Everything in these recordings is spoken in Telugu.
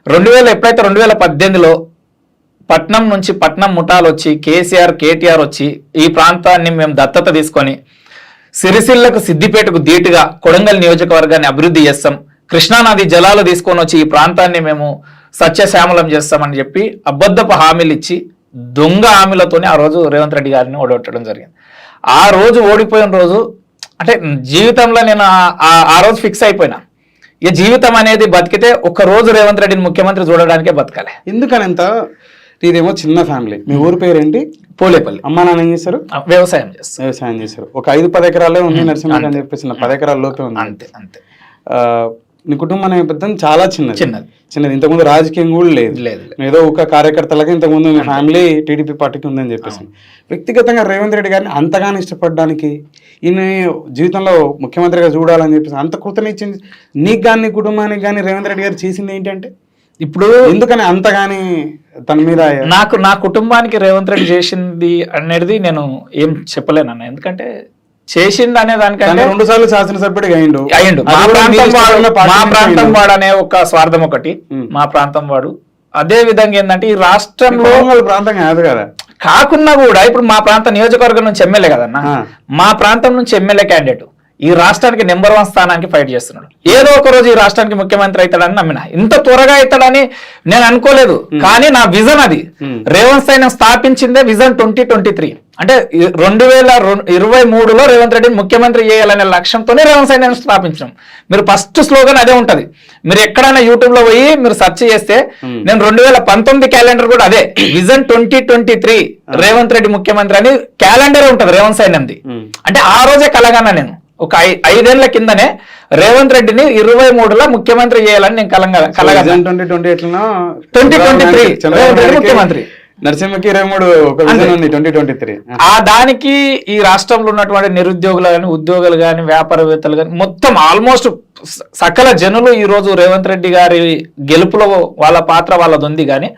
ఎప్పుడైతే 2018లో పట్నం నుంచి పట్నం ముఠాలు వచ్చి కేటీఆర్ వచ్చి ఈ ప్రాంతాన్ని మేము దత్తత తీసుకొని సిరిసిల్లకు సిద్దిపేటకు ధీటుగా కొడంగల్ నియోజకవర్గాన్ని అభివృద్ధి చేస్తాం, కృష్ణానది జలాలు తీసుకొని వచ్చి ఈ ప్రాంతాన్ని మేము సత్యశ్యామలం చేస్తామని చెప్పి అబద్ధపు హామీలు ఇచ్చి దొంగ హామీలతోనే ఆ రోజు రేవంత్ రెడ్డి గారిని ఓడగొట్టడం జరిగింది. ఆ రోజు ఓడిపోయిన రోజు అంటే జీవితంలో నేను ఆ రోజు ఫిక్స్ అయిపోయినా, ఇక జీవితం అనేది బతికితే ఒక్క రోజు రేవంత్ రెడ్డిని ముఖ్యమంత్రి చూడడానికే బతకాలి. ఎందుకని ఎంత ఇదేమో చిన్న ఫ్యామిలీ. మీ ఊరు పేరు ఏంటి? పోలేపల్లి. అమ్మా నాన్న ఏం చేస్తారు? వ్యవసాయం చేస్తారు. ఒక 5-10 ఎకరాలే ఉంది నరసింహ అని చెప్పేసి 10 ఎకరాల లోపే ఉంది. అంతే అంతే. నీ కుటుంబం నేపథ్యం చాలా చిన్నది. ఇంతకుముందు రాజకీయం కూడా లేదు. ఏదో ఒక కార్యకర్తలకి ఇంతకుముందు మీ ఫ్యామిలీ టీడీపీ పార్టీకి ఉందని చెప్పేసి. వ్యక్తిగతంగా రేవంత్ రెడ్డి గారిని అంతగానో ఇష్టపడడానికి, ఈయన జీవితంలో ముఖ్యమంత్రిగా చూడాలని చెప్పేసి అంత కృతనిచ్చింది నీకు కానీ నీ కుటుంబానికి కానీ రేవంత్ రెడ్డి గారు చేసింది ఏంటంటే ఇప్పుడు ఎందుకని అంతగాని తన మీద నా కుటుంబానికి రేవంత్ రెడ్డి చేసింది అనేది నేను ఏం చెప్పలేనన్న. ఎందుకంటే చేసింది అనే దానికంటే 2 సార్లు శాసనసభ్యుడిగా అయ్యిండు. మా ప్రాంతం వాడు అనే ఒక స్వార్థం ఒకటి, మా ప్రాంతం వాడు. అదే విధంగా ఏంటంటే ఈ రాష్ట్రంలో ప్రాంతం కాదు కదా, కాకున్నా కూడా ఇప్పుడు మా ప్రాంత నియోజకవర్గం నుంచి ఎమ్మెల్యే కదన్నా, మా ప్రాంతం నుంచి ఎమ్మెల్యే క్యాండిడేట్ ఈ రాష్ట్రానికి నెంబర్ 1 స్థానానికి ఫైట్ చేస్తున్నాడు. ఏదో ఒక రోజు ఈ రాష్ట్రానికి ముఖ్యమంత్రి అవుతాడని నమ్మిన. ఇంత త్వరగా అవుతాడని నేను అనుకోలేదు. కానీ నా విజన్ అది. రేవంత్ సైన్యం స్థాపించిందే విజన్ 2023. అంటే 2023లో రేవంత్ రెడ్డిని ముఖ్యమంత్రి చేయాలనే లక్ష్యంతోనే రేవంత్ సైన్యం స్థాపించాం. మీరు ఫస్ట్ స్లోగన్ అదే ఉంటది. మీరు ఎక్కడైనా యూట్యూబ్ లో పోయి మీరు సెర్చ్ చేస్తే నేను 2019 క్యాలెండర్ కూడా అదే విజన్ 2023 రేవంత్ రెడ్డి ముఖ్యమంత్రి అని క్యాలెండర్ ఉంటది రేవంత్ సైన్యంది. అంటే ఆ రోజే కలగన్నా నేను ఒక 5 ఏళ్ల కిందనే రేవంత్ రెడ్డిని 2023లో ముఖ్యమంత్రి చేయాలని నేను కలగా 2023 ముఖ్యమంత్రి నరసింహకి 2023 ఆ దానికి ఈ రాష్ట్రంలో ఉన్నటువంటి నిరుద్యోగులు కానీ ఉద్యోగులు కానీ వ్యాపారవేత్తలు కానీ మొత్తం ఆల్మోస్ట్ సకల జనులు ఈ రోజు రేవంత్ రెడ్డి గారి గెలుపులో వాళ్ళ పాత్ర వాళ్ళది ఉంది. కానీ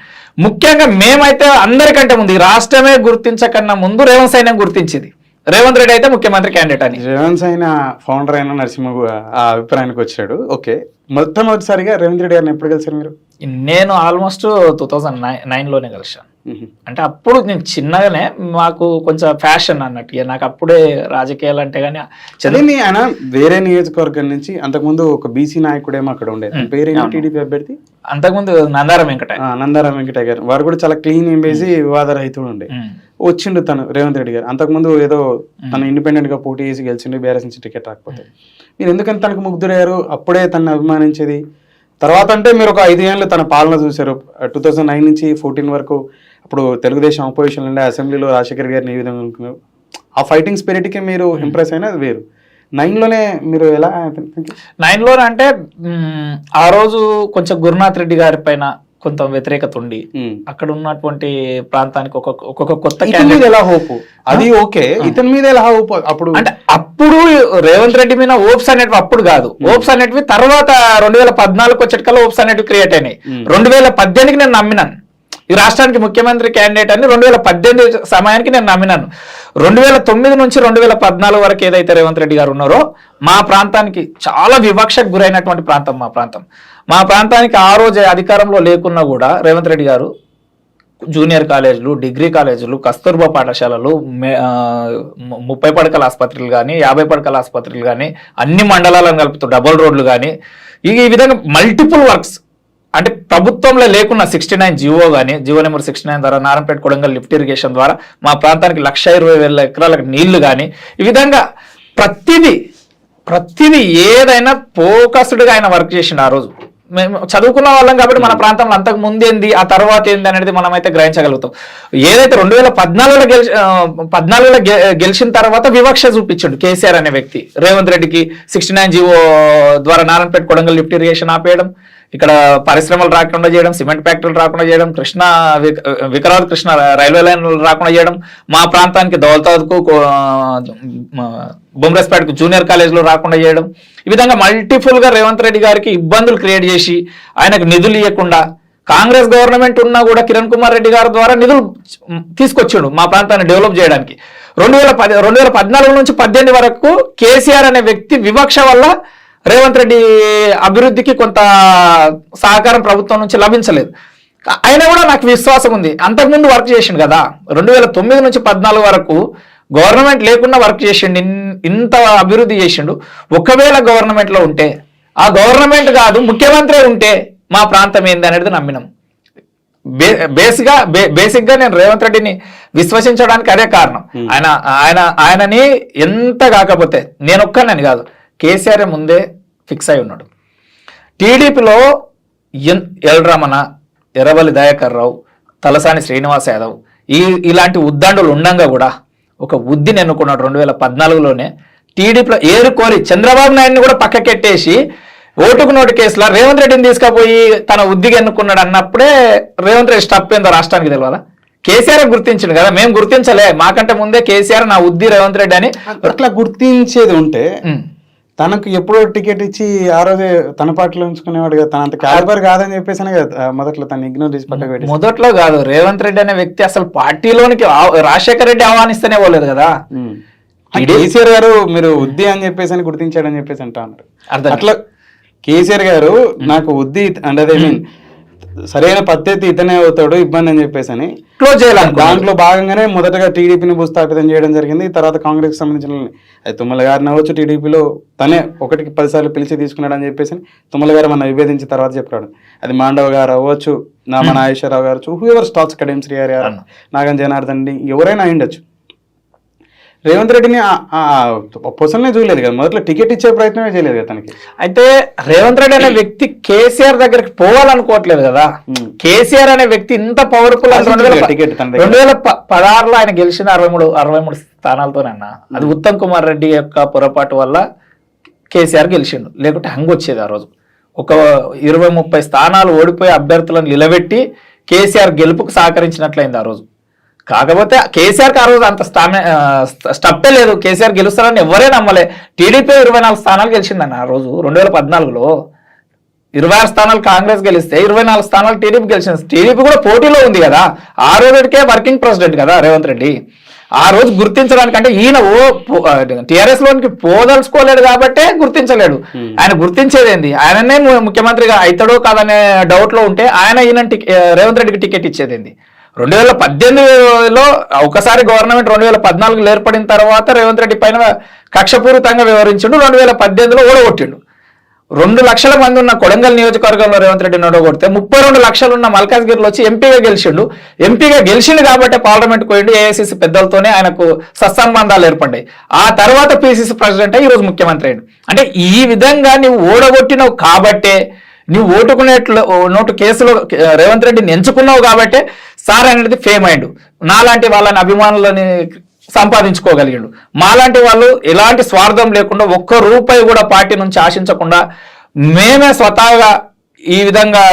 ముఖ్యంగా మేమైతే అందరికంటే ముందు ఈ రాష్ట్రమే గుర్తించకన్నా ముందు రేవంత్ సైన్యం గుర్తించింది రేవంత్ రెడ్డి అయితే ముఖ్యమంత్రి క్యాండిడేట్ అని. రేవంత్ అయిన ఫౌండర్ అయిన నరసింహ ఆ అభిప్రాయానికి వచ్చాడు. ఓకే, మొట్టమొదటిసారిగా రేవంత్ రెడ్డి గారిని ఎప్పుడు కలిసారు మీరు? నేను ఆల్మోస్ట్ 2009లోనే కలిసాను. అంటే అప్పుడు నేను చిన్నగానే మాకు కొంచెం ఫ్యాషన్ అన్నట్టు, నాకు అప్పుడే రాజకీయాలు అంటే కానీ చదివి ఆయన వేరే నియోజకవర్గం నుంచి అంతకుముందు ఒక బీసీ నాయకుడేమో అక్కడ ఉండేది. పేరు టీడీపీ అభ్యర్థి అంతకుముందు నందారం వెంకటయ్య గారు. వారు కూడా చాలా క్లీన్ వేసి వివాదరహితుడు ఉండే. వచ్చిండు తను రేవంత్ రెడ్డి గారు. అంతకుముందు ఏదో తను ఇండిపెండెంట్ గా పోటీ చేసి గెలిచిండు, బీఆర్ఎస్ నుంచి టికెట్ రాకపోతే. మీరు ఎందుకని తనకు ముగ్ధురయ్యారు? అప్పుడే తనని అభిమానించేది. తర్వాత అంటే మీరు ఒక 5 ఏళ్ళు తన పాలన చూశారు. 2009 నుంచి 14 వరకు అప్పుడు తెలుగుదేశం అపోజిషన్ ఉండే, అసెంబ్లీలో రాజశేఖర్ గారిని ఏ విధంగా అనుకున్నారు? ఆ ఫైటింగ్ స్పిరిట్కి మీరు ఇంప్రెస్ అయినా అది వేరు. 9లోనే మీరు ఎలా? 9లోనే అంటే ఆ రోజు కొంచెం గురునాథ్ రెడ్డి గారి పైన కొంత వ్యతిరేకత ఉండి అక్కడ ఉన్నటువంటి ప్రాంతానికి ఒక్కొక్క కొత్త క్యాండిడేట్ ఎలా హోప్ అది ఓకే, ఇతని మీద ఎలా హోప్? అప్పుడు అంటే అప్పుడు రేవంత్ రెడ్డి మీద హోప్స్ అనేటివి అప్పుడు కాదు, హోప్స్ అనేటివి తర్వాత 2014 వచ్చేటికల్లా హోప్స్ అనేటివి క్రియేట్ అయినాయి. 2018కి నేను నమ్మినాను ఈ రాష్ట్రానికి ముఖ్యమంత్రి క్యాండిడేట్ అని. 2018 సమయానికి నేను నమ్మినాను. 2009 నుంచి 2014 వరకు ఏదైతే రేవంత్ రెడ్డి గారు ఉన్నారో మా ప్రాంతానికి చాలా వివక్షకు గురైనటువంటి ప్రాంతం మా ప్రాంతానికి ఆ రోజు అధికారంలో లేకున్నా కూడా రేవంత్ రెడ్డి గారు జూనియర్ కాలేజీలు, డిగ్రీ కాలేజీలు, కస్తూర్బా పాఠశాలలు, 30 పడకల ఆసుపత్రులు కానీ 50 పడకల ఆసుపత్రులు కానీ అన్ని మండలాలను కలుపుతూ డబుల్ రోడ్లు కానీ ఈ విధంగా మల్టిపుల్ వర్క్స్ అంటే ప్రభుత్వంలో లేకున్న 69 జీవో కానీ జీవో నెంబర్ 69 ద్వారా నారాయణపేట కొడంగల్ లిఫ్ట్ ఇరిగేషన్ ద్వారా మా ప్రాంతానికి 1,20,000 ఎకరాలకు నీళ్లు కానీ ఈ విధంగా ప్రతిదీ ఏదైనా ఫోకస్డ్గా ఆయన వర్క్ చేసిండు. ఆ రోజు మేము చదువుకున్న వాళ్ళం కాబట్టి మన ప్రాంతంలో అంతకు ముందేంది ఆ తర్వాత ఏంది అనేది మనమైతే గ్రహించగలుగుతాం. ఏదైతే 2014లో గెలిచిన తర్వాత వివక్ష చూపించాడు కేసీఆర్ అనే వ్యక్తి రేవంత్ రెడ్డికి. 69 జీవో ద్వారా నారాయణపేట కొడంగల్ లిఫ్ట్ ఇరిగేషన్ ఆపేయడం, ఇక్కడ పరిశ్రమలు రాకుండా చేయడం, సిమెంట్ ఫ్యాక్టరీలు రాకుండా చేయడం, వికారాబాద్ కృష్ణ రైల్వే లైన్ రాకుండా చేయడం, మా ప్రాంతానికి దౌలతాబాద్కు బొమ్రస్పేటకు జూనియర్ కాలేజీలో రాకుండా చేయడం, ఈ విధంగా మల్టిపుల్గా రేవంత్ రెడ్డి గారికి ఇబ్బందులు క్రియేట్ చేసి ఆయనకు నిధులు ఇవ్వకుండా, కాంగ్రెస్ గవర్నమెంట్ ఉన్నా కూడా కిరణ్ కుమార్ రెడ్డి గారి ద్వారా నిధులు తీసుకొచ్చాడు మా ప్రాంతాన్ని డెవలప్ చేయడానికి. 2014 నుంచి 18 వరకు కేసీఆర్ అనే వ్యక్తి వివక్ష వల్ల రేవంత్ రెడ్డి అభివృద్ధికి కొంత సహకారం ప్రభుత్వం నుంచి లభించలేదు. అయినా కూడా నాకు విశ్వాసం ఉంది. అంతకుముందు వర్క్ చేసిండు కదా, 2009 నుంచి 14 వరకు గవర్నమెంట్ లేకుండా వర్క్ చేసిండు, ఇంత అభివృద్ధి చేసిండు. ఒకవేళ గవర్నమెంట్లో ఉంటే, ఆ గవర్నమెంట్ కాదు ముఖ్యమంత్రి ఉంటే మా ప్రాంతం ఏంది అనేది నమ్మినాం. బేసిక్ గా నేను రేవంత్ రెడ్డిని విశ్వసించడానికి అదే కారణం. ఆయనని ఎంత కాకపోతే నేను ఒక్కనని కాదు, కేసీఆర్ ముందే ఫిక్స్ అయి ఉన్నాడు. టీడీపీలో ఎల్ రమణ, ఎర్రబల్లి దయాకర్ రావు, తలసాని శ్రీనివాస్ యాదవ్ ఇలాంటి ఉద్దండులు ఉండంగా కూడా ఒక ఉద్దిని ఎన్నుకున్నాడు 2014లోనే. టీడీపీలో ఏరుకోరి చంద్రబాబు నాయుడిని కూడా పక్కకెట్టేసి ఓటుకు నోటు కేసులో రేవంత్ రెడ్డిని తీసుకుపోయి తన ఉద్దిగా ఎన్నుకున్నాడు అన్నప్పుడే రేవంత్ రెడ్డి స్టప్ ఏందో రాష్ట్రానికి తెలియాలా? కేసీఆర్ గుర్తించిండు కదా, మేము గుర్తించలే, మాకంటే ముందే కేసీఆర్ నా ఉద్ది రేవంత్ రెడ్డి అని. అట్లా గుర్తించేది ఉంటే తనకు ఎప్పుడో టికెట్ ఇచ్చి ఆ రోజే తన పార్టీలో ఉంచుకునేవాడు కదా, తన అంత క్యాలిబర్ కాదని చెప్పేసి కదా మొదట్లో తను ఇగ్నోర్ చేసి పక్కకు పెట్టి. మొదట్లో కాదు, రేవంత్ రెడ్డి అనే వ్యక్తి అసలు పార్టీలోనికి రాజశేఖర రెడ్డి ఆహ్వానిస్తేనే పోలేదు కదా. కేసీఆర్ గారు మీరు ఉద్ది అని చెప్పేసి అని గుర్తించాడని చెప్పేసి అంటా అన్నారు. అట్లా కేసీఆర్ గారు నాకు ఉద్ది అంటే అదే మీన్ సరైన పద్ధతి ఇతనే అవుతాడు ఇబ్బంది అని చెప్పేసి అని క్లోజ్ చేయాలి. దాంట్లో భాగంగానే మొదటగా టీడీపీని భూస్థాపితం చేయడం జరిగింది. తర్వాత కాంగ్రెస్ సంబంధించిన అది తుమ్మల గారిని అవ్వచ్చు, టీడీపీలో తనే 1కి 10 సార్లు పిలిచి తీసుకున్నాడు అని చెప్పేసి తుమ్మల గారు మన విభేదించిన తర్వాత చెప్పాడు. అది మాండవ్ గారు అవ్వచ్చు, మన నాగేశ్వరరావు గారు, హూఎవర్ స్టాక్స్ కడియం శ్రీహరి గారు, నాగం జనార్దన్ ఎవరైనా అయిండొచ్చు. రేవంత్ రెడ్డిని పొసల్నే చూడలేదు కదా, మొదట్లో టికెట్ ఇచ్చే ప్రయత్నమే చేయలేదు కదా తనకి. అయితే రేవంత్ రెడ్డి అనే వ్యక్తి కేసీఆర్ దగ్గరికి పోవాలనుకోవట్లేదు కదా. కేసీఆర్ అనే వ్యక్తి ఇంత పవర్ఫుల్. 2016లో ఆయన గెలిచిన 63 స్థానాలతోనే అన్న, అది ఉత్తమ్ కుమార్ రెడ్డి యొక్క పొరపాటు వల్ల కేసీఆర్ గెలిచిండు, లేకుంటే హంగ్ వచ్చేది. ఆ రోజు ఒక 20-30 స్థానాలు ఓడిపోయి అభ్యర్థులను నిలబెట్టి కేసీఆర్ గెలుపుకు సహకరించినట్లయింది ఆ రోజు. కాకపోతే కేసీఆర్కి ఆ రోజు అంత స్టప్పే లేదు, కేసీఆర్ గెలుస్తారని ఎవరే నమ్మలే. టీడీపీ 24 స్థానాలు గెలిచిందన్న ఆ రోజు. 2014లో 26 స్థానాలు కాంగ్రెస్ గెలిస్తే 24 స్థానాలు టీడీపీ గెలిచింది. టీడీపీ కూడా పోటీలో ఉంది కదా, ఆ రోజుకే వర్కింగ్ ప్రెసిడెంట్ కదా రేవంత్ రెడ్డి. ఆ రోజు గుర్తించడానికంటే ఈయన టీఆర్ఎస్ లోనికి పోదలుచుకోలేడు కాబట్టే గుర్తించలేడు. ఆయన గుర్తించేదేంది, ఆయననే ముఖ్యమంత్రిగా అవుతాడో కాదనే డౌట్ లో ఉంటే ఈయన రేవంత్ రెడ్డికి టికెట్ ఇచ్చేదేంది. 2018లో ఒకసారి గవర్నమెంట్ 2014లో ఏర్పడిన తర్వాత రేవంత్ రెడ్డి పైన కక్షపూరితంగా వ్యవహరించిండు. 2018లో ఓడగొట్టిండు. 2 లక్షల మంది ఉన్న కొడంగల్ నియోజకవర్గంలో రేవంత్ రెడ్డిని ఓడగొడితే 32 లక్షలు ఉన్న మల్కాజ్గిరిలో వచ్చి ఎంపీగా గెలిచిండు. ఎంపీగా గెలిచిండు కాబట్టి పార్లమెంట్కి పోయిండు. ఏఐసిసి పెద్దలతోనే ఆయనకు సత్సంబంధాలు ఏర్పడ్డాయి. ఆ తర్వాత పిసిసి ప్రెసిడెంట్ అయ్యి ఈరోజు ముఖ్యమంత్రి అయ్యాడు. అంటే ఈ విధంగా నువ్వు ఓడగొట్టినవు కాబట్టే, నువ్వు నోటు కేసులో రేవంత్ రెడ్డిని ఎంచుకున్నావు కాబట్టే సార్ అనేది ఫేమ్ అయ్యాడు. నాలాంటి వాళ్ళని అభిమానులని సంపాదించుకోగలిగాడు. మాలాంటి వాళ్ళు ఎలాంటి స్వార్థం లేకుండా ఒక్క రూపాయి కూడా పార్టీ నుంచి ఆశించకుండా మేమే స్వతహాగా ఈ విధంగా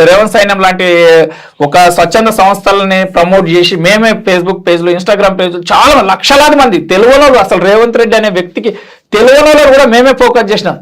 రేవంత్ సైన్యం లాంటి ఒక స్వచ్ఛంద సంస్థలని ప్రమోట్ చేసి మేమే ఫేస్బుక్ పేజ్లు, ఇన్స్టాగ్రామ్ పేజ్లు చాలా లక్షలాది మంది తెలుగులో అసలు రేవంత్ రెడ్డి అనే వ్యక్తికి తెలుగులో కూడా మేమే ఫోకస్ చేసినాం.